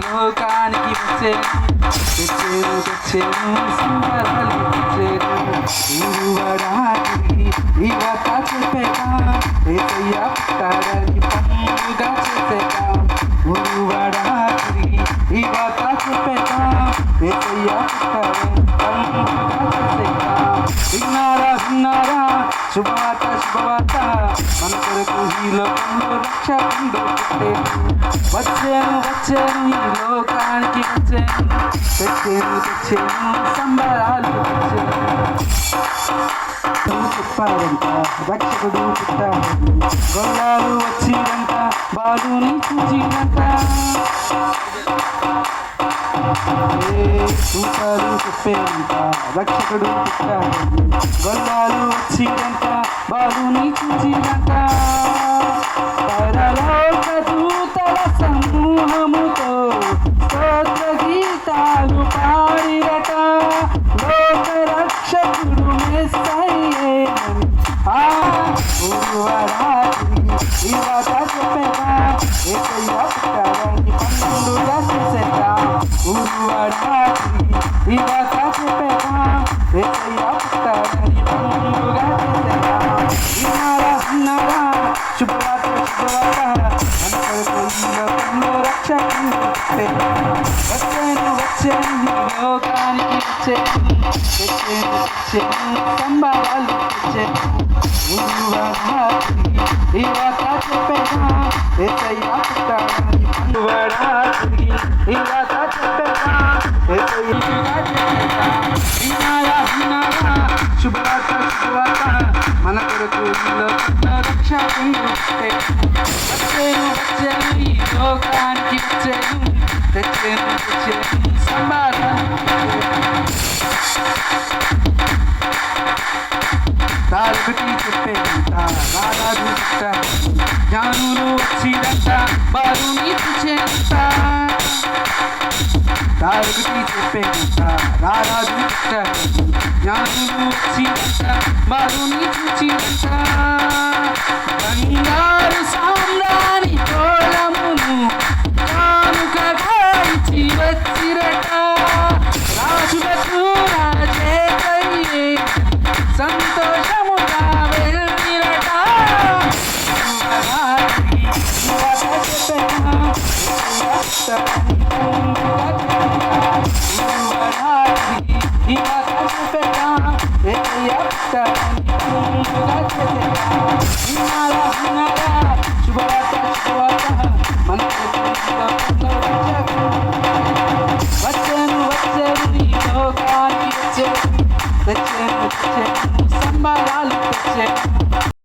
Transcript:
లోకానికి తెచ్చేను సంబరాలు తెచ్చేను ఊరువరాత్రి ఇవత చెప్పేగా ఏసయ్య పుట్టాడని పండుగ చేసేగా ఊరువరాత్రి ఇవత చెప్పేగా ఏసయ్య పుట్టాడని పండుగ చేసేగా విన్నారా శుభవార్త మన కొరకు ఈ లోకంలో రక్షకుడు వచ్చాను ఈ లోకానికి తెచ్చాను సంబరాలు చెప్పారంట రక్షకుడు పుట్టాడు గొల్లాలు వచ్చిరంట బాలుని చూచిరంట చూపాలు చెప్పేంట రక్షకుడు పుట్టాడు గొల్లాలు వచ్చిరంట బాలుని చూచిరంట పరలోక దూతల సమూహముతో స్తోత్ర గీతాలు పాడిరట లోక రక్షకుడు మెస్సయ్యేనని ఊరువరాత్రి ఇవత చెప్పేగా ఏసయ్య పుట్టాడని పండుగ చేసేగా ఊరువరాత్రి ఇవత చెప్పేగా ఏసయ్య పుట్టాడని పండుగ చేసేగా విన్నారా శుభవార్త మన కొరకు ఈ లోకంలో రక్షకుడు వచ్చాను ఈ లోకానికి తెచ్చాను సంబరాలు తెచ్చాను ఊరువరాత్రి ఇవత చెప్పేగా ఏసయ్య పుట్టాడని ఊరువరాత్రి ఇవత చెప్పేగా ఏసయ్య విన్నారా శుభవార్త మన కొరకు ఈ లోకంలో రక్షకుడు వచ్చాను ఈ లోకానికి తెచ్చాను సంబరాలు తారొకటి చెప్పేంట రారాజు పుట్టాడు జ్ఞానులు వచ్చిరంట బాలుని చూచేంట తారొకటి చెప్పేంట రారాజు పుట్టాడు జ్ఞానులు వచ్చిరంట బాలుని చూచిరంట బంగారు సామ్రాణి కోలమును కానుకగా ఇచ్చి వచ్చిరట రాజులకు రాజేకయ్యే సంతోషముగా వెళ్ళిరట శుభవార్త మన వచ్చాను ఈ లోకానికి తెచ్చాను సంబరాలు తెచ్చాను